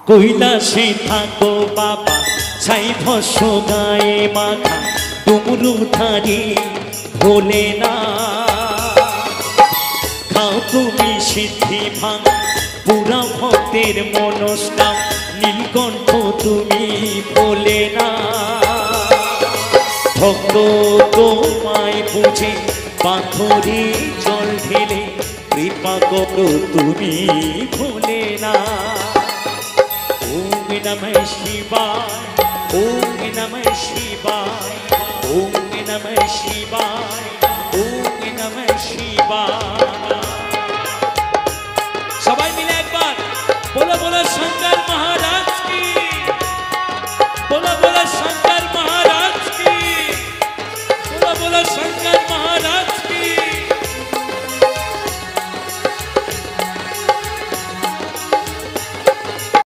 কৈলাসে থাকো বাবা ছাই ভস্য গায়ে মাথা ডুমরু ধারি ভোলে না খাও তুমি সিদ্ধি ভাঙ পুরা ভক্তের মনস্কাম নীলকণ্ঠ তুমি ভোলে না ভক্ত তোমায় বুঝে পাথরে জল ঢেলে কৃপা করো তুমি ভোলে না ওম নমঃ শিবায় ওম নমঃ শিবায় ওম নমঃ শিবায় ওম নমঃ শিবায় সবাই মিলে একবার বলো বলো শঙ্কর মহা